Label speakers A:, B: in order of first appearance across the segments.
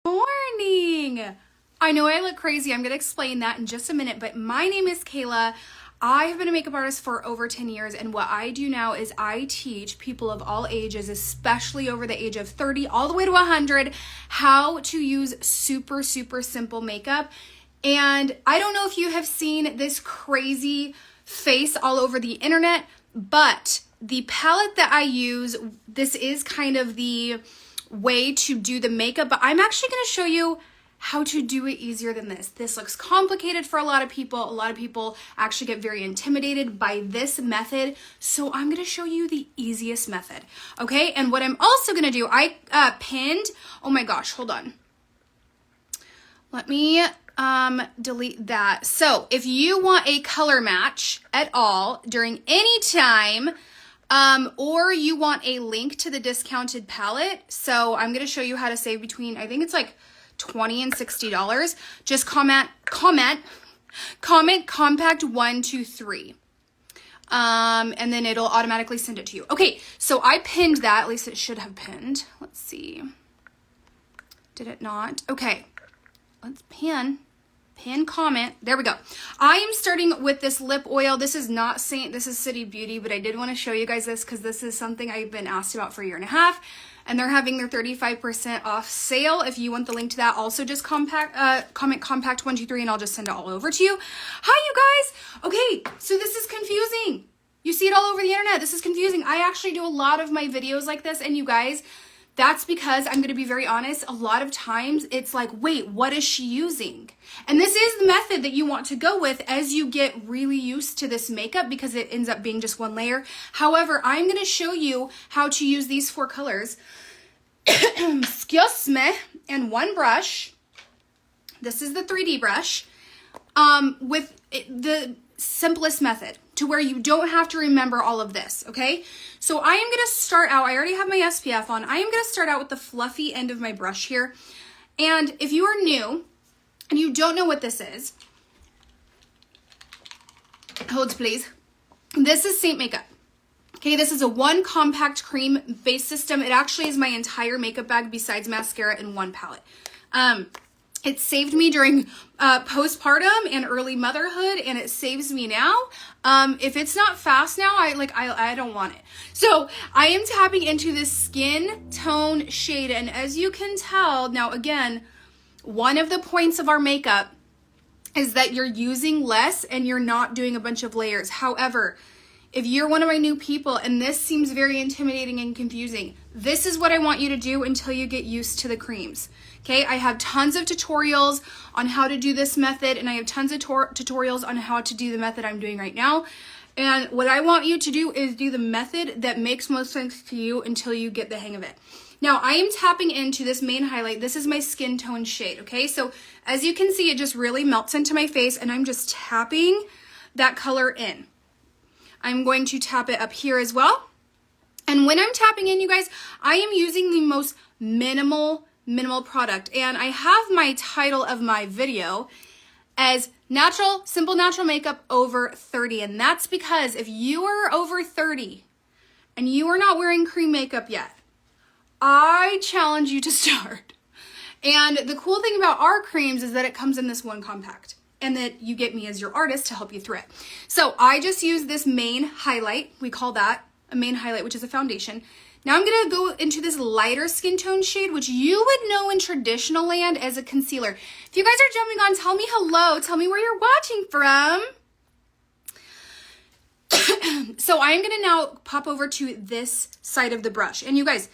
A: Morning. I know I look crazy. I'm going to explain that in just a minute, but my name is Kayla. I have been a makeup artist for over 10 years, and what I do now is I teach people of all ages, especially over the age of 30 all the way to 100, how to use super simple makeup. And I don't know if you have seen this crazy face all over the internet, but the palette that I use, this is kind of the way to do the makeup, but I'm actually going to show you how to do it easier than this. This looks complicated for a lot of people. A lot of people actually get very intimidated by this method. So I'm going to show you the easiest method. Okay. And what I'm also going to do, I pinned, oh my gosh, hold on. Let me delete that. So if you want a color match at all during any time, or you want a link to the discounted palette, so I'm going to show you how to save between, I think it's like $20 and $60. Just comment compact 1, 2, 3. And then it'll automatically send it to you. Okay, so I pinned that, at least it should have pinned. Let's see. Did it not? Okay, let's pin comment. There we go. I am starting with this lip oil. This is not Saint, this is City Beauty, but I did want to show you guys this because this is something I've been asked about for a year and a half, and they're having their 35% off sale. If you want the link to that, also just comment compact 1, 2, 3, and I'll just send it all over to you. Hi, you guys. Okay, so this is confusing. You see it all over the internet. This is confusing. I actually do a lot of my videos like this, and you guys, that's because I'm going to be very honest. A lot of times it's like, wait, what is she using? And this is the method that you want to go with as you get really used to this makeup, because it ends up being just one layer. However, I'm going to show you how to use these 4 colors, excuse me, and one brush. This is the 3D brush, with the simplest method to where you don't have to remember all of this, okay? So I am gonna start out, I already have my SPF on, I am gonna start out with the fluffy end of my brush here. And if you are new and you don't know what this is, hold please. This is Saint Makeup. Okay, this is a 1 compact cream base system. It actually is my entire makeup bag besides mascara in one palette. It saved me during postpartum and early motherhood, and it saves me now. If it's not fast now, I don't want it. So I am tapping into this skin tone shade, and as you can tell, now again, one of the points of our makeup is that you're using less and you're not doing a bunch of layers. However, if you're one of my new people and this seems very intimidating and confusing, this is what I want you to do until you get used to the creams. Okay, I have tons of tutorials on how to do this method, and I have tons of tutorials on how to do the method I'm doing right now. And what I want you to do is do the method that makes most sense to you until you get the hang of it. Now, I am tapping into this main highlight. This is my skin tone shade, okay? So as you can see, it just really melts into my face, and I'm just tapping that color in. I'm going to tap it up here as well. And when I'm tapping in, you guys, I am using the most minimal product. And I have my title of my video as Simple Natural Makeup Over 30. And that's because if you are over 30 and you are not wearing cream makeup yet, I challenge you to start. And the cool thing about our creams is that it comes in this 1 compact, and that you get me as your artist to help you through it. So I just use this main highlight. We call that a main highlight, which is a foundation. Now I'm gonna go into this lighter skin tone shade, which you would know in traditional land as a concealer. If you guys are jumping on, tell me hello. Tell me where you're watching from. So I'm gonna now pop over to this side of the brush. And you guys,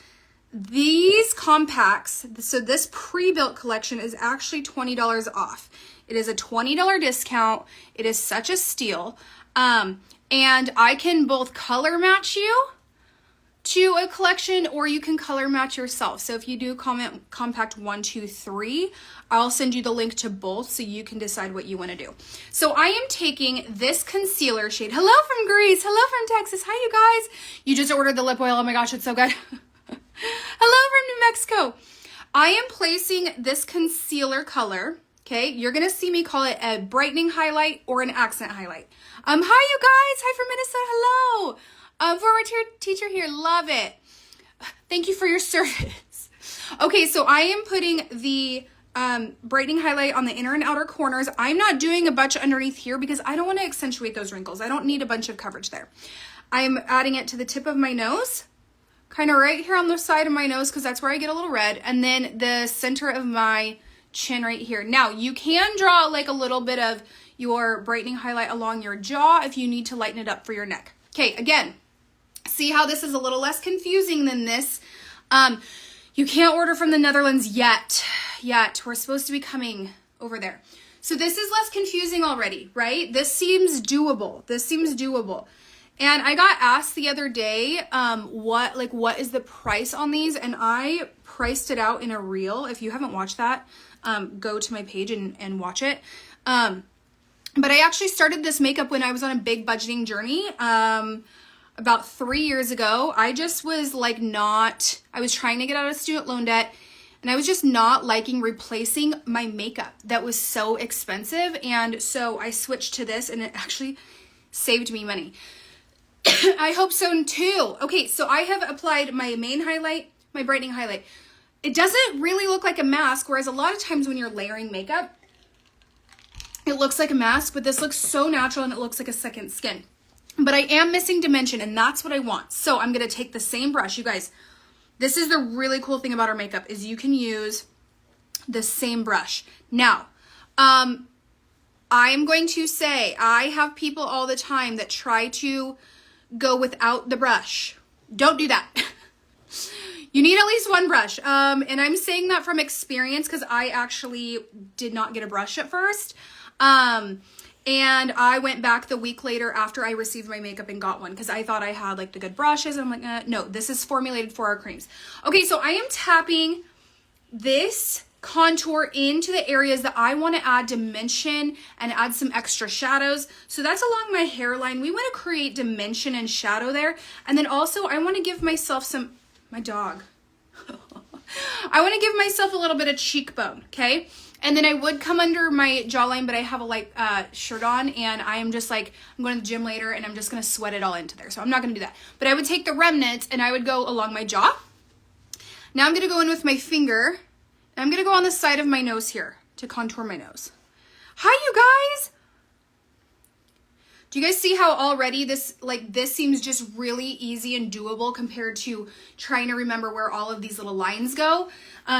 A: these compacts, so this pre-built collection is actually $20 off. It is a $20 discount. It is such a steal. And I can both color match you to a collection, or you can color match yourself. So if you do compact 1, 2, 3, I'll send you the link to both so you can decide what you want to do. So I am taking this concealer shade. Hello from Greece. Hello from Texas. Hi, you guys. You just ordered the lip oil. Oh my gosh, it's so good. Hello from New Mexico. I am placing this concealer color. Okay, you're gonna see me call it a brightening highlight or an accent highlight. Hi, you guys. Hi from Minnesota. Hello. Former teacher here. Love it. Thank you for your service. Okay, so I am putting the brightening highlight on the inner and outer corners. I'm not doing a bunch underneath here because I don't want to accentuate those wrinkles. I don't need a bunch of coverage there. I'm adding it to the tip of my nose, kind of right here on the side of my nose because that's where I get a little red, and then the center of my chin right here. Now, you can draw like a little bit of your brightening highlight along your jaw if you need to lighten it up for your neck. Okay, again, see how this is a little less confusing than this. You can't order from the Netherlands yet. We're supposed to be coming over there. So this is less confusing already, right? This seems doable. And I got asked the other day, what is the price on these? And I priced it out in a reel. If you haven't watched that, go to my page and watch it. But I actually started this makeup when I was on a big budgeting journey. About 3 years ago. I just was like I was trying to get out of student loan debt, and I was just not liking replacing my makeup that was so expensive. And so I switched to this, and it actually saved me money. I hope so too. Okay, so I have applied my main highlight, my brightening highlight. It doesn't really look like a mask, whereas a lot of times when you're layering makeup, it looks like a mask, but this looks so natural and it looks like a second skin. But I am missing dimension, and that's what I want. So I'm going to take the same brush. You guys, this is the really cool thing about our makeup is you can use the same brush. Now, I am going to say I have people all the time that try to go without the brush. Don't do that. You need at least one brush. And I'm saying that from experience because I actually did not get a brush at first. And I went back the week later after I received my makeup and got one because I thought I had like the good brushes. And I'm like, no, this is formulated for our creams. Okay, so I am tapping this contour into the areas that I want to add dimension and add some extra shadows. So that's along my hairline. We want to create dimension and shadow there. And then also I want to give myself my dog. I want to give myself a little bit of cheekbone, okay? And then I would come under my jawline, but I have a light shirt on, and I am just like, I'm going to the gym later, and I'm just going to sweat it all into there. So I'm not going to do that. But I would take the remnants, and I would go along my jaw. Now I'm going to go in with my finger, and I'm going to go on the side of my nose here to contour my nose. Hi, you guys! Do you guys see how already this seems just really easy and doable compared to trying to remember where all of these little lines go?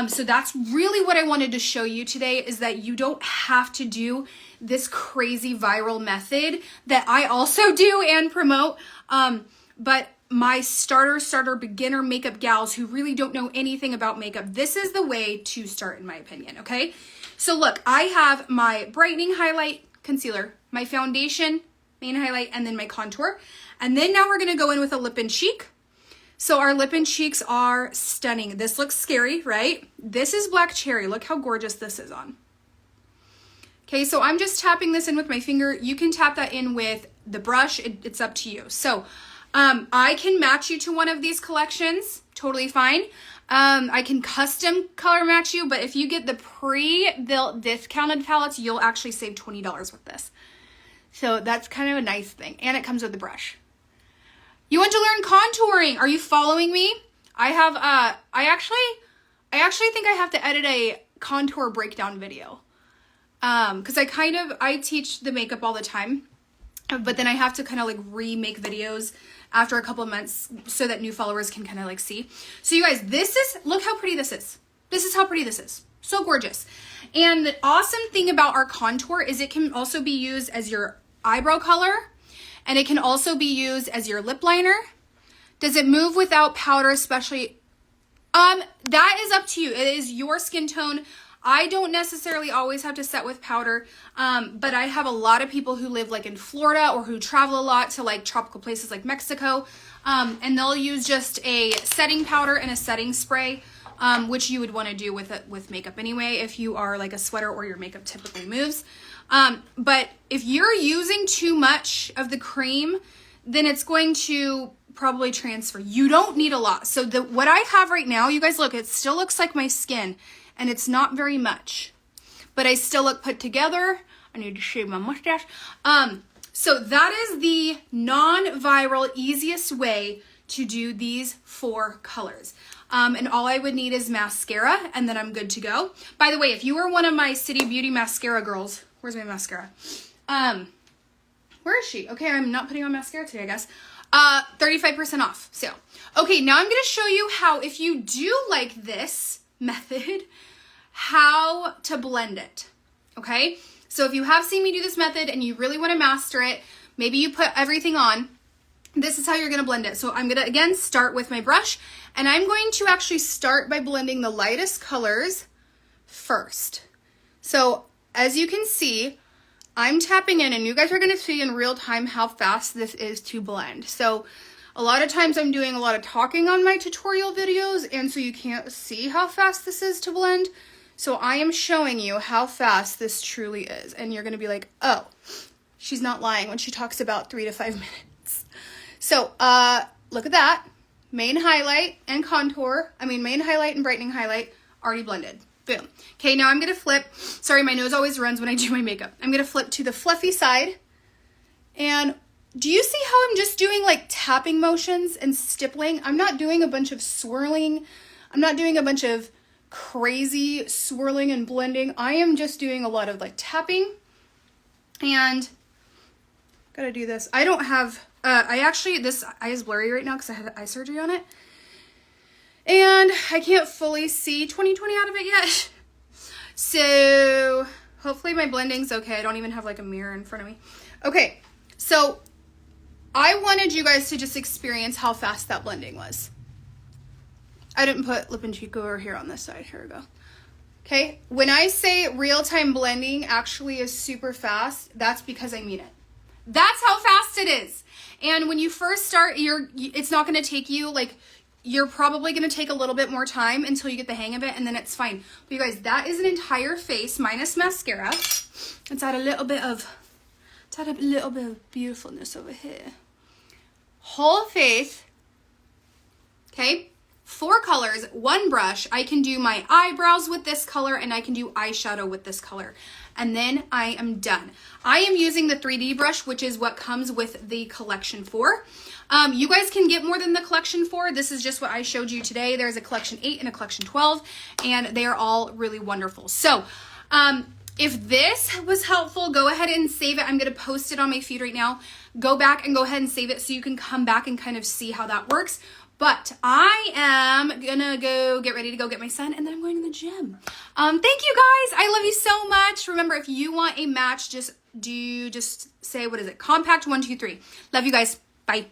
A: So that's really what I wanted to show you today, is that you don't have to do this crazy viral method that I also do and promote. But my starter beginner makeup gals who really don't know anything about makeup, this is the way to start in my opinion, okay? So look, I have my brightening highlight concealer, my foundation, main highlight, and then my contour. And then now we're going to go in with a lip and cheek. So our lip and cheeks are stunning. This looks scary, right? This is Black Cherry. Look how gorgeous this is on. Okay, so I'm just tapping this in with my finger. You can tap that in with the brush. It's up to you. So I can match you to one of these collections. Totally fine. I can custom color match you, but if you get the pre-built discounted palettes, you'll actually save $20 with this. So that's kind of a nice thing. And it comes with the brush. You want to learn contouring? Are you following me? I have, I actually think I have to edit a contour breakdown video. Cause I teach the makeup all the time, but then I have to kind of like remake videos after a couple of months so that new followers can kind of like see. So you guys, look how pretty this is. This is how pretty this is. So gorgeous. And the awesome thing about our contour is it can also be used as your eyebrow color, and it can also be used as your lip liner. Does it move without powder, especially? That is up to you. It is your skin tone. I don't necessarily always have to set with powder, but I have a lot of people who live like in Florida or who travel a lot to like tropical places like Mexico, and they'll use just a setting powder and a setting spray, which you would want to do with makeup anyway if you are like a sweater or your makeup typically moves. But if you're using too much of the cream, then it's going to probably transfer. You don't need a lot. So what I have right now, you guys look, it still looks like my skin, and it's not very much, but I still look put together. I need to shave my mustache. So that is the non-viral easiest way to do these 4 colors. And all I would need is mascara, and then I'm good to go. By the way, if you are one of my City Beauty mascara girls, where's my mascara? Where is she? Okay, I'm not putting on mascara today, I guess. 35% off sale. Okay, now I'm going to show you how, if you do like this method, how to blend it. Okay, so if you have seen me do this method and you really want to master it, maybe you put everything on, this is how you're going to blend it. So I'm going to, again, start with my brush, and I'm going to actually start by blending the lightest colors first. So as you can see, I'm tapping in, and you guys are going to see in real time how fast this is to blend. So a lot of times I'm doing a lot of talking on my tutorial videos, and so you can't see how fast this is to blend. So I am showing you how fast this truly is, and you're going to be like, oh, she's not lying when she talks about 3 to 5 minutes. So look at that. Main highlight and contour, main highlight and brightening highlight already blended. Boom. Okay, now I'm going to flip. Sorry, my nose always runs when I do my makeup. I'm going to flip to the fluffy side. And do you see how I'm just doing like tapping motions and stippling? I'm not doing a bunch of swirling. I'm not doing a bunch of crazy swirling and blending. I am just doing a lot of like tapping. And gotta do this. I don't have, this eye is blurry right now because I had eye surgery on it. And I can't fully see 20/20 out of it yet. So hopefully my blending's okay. I don't even have like a mirror in front of me. Okay, so I wanted you guys to just experience how fast that blending was. I didn't put lip and cheek over here on this side. Here we go. Okay, when I say real-time blending actually is super fast, that's because I mean it. That's how fast it is. And when you first start, it's not going to take you like, you're probably going to take a little bit more time until you get the hang of it, and then it's fine. But you guys, that is an entire face minus mascara. Let's add a little bit of beautifulness over here. Whole face. Okay, 4 colors, 1 brush. I can do my eyebrows with this color, and I can do eyeshadow with this color. And then I am done. I am using the 3D brush, which is what comes with the collection 4. You guys can get more than the collection 4. This is just what I showed you today. There's a collection 8 and a collection 12, and they are all really wonderful. So if this was helpful, go ahead and save it. I'm going to post it on my feed right now. Go back and go ahead and save it so you can come back and kind of see how that works. But I am gonna go get ready to go get my son, and then I'm going to the gym. Thank you guys. I love you so much. Remember, if you want a match, just say, what is it? Compact 1, 2, 3. Love you guys. Bye.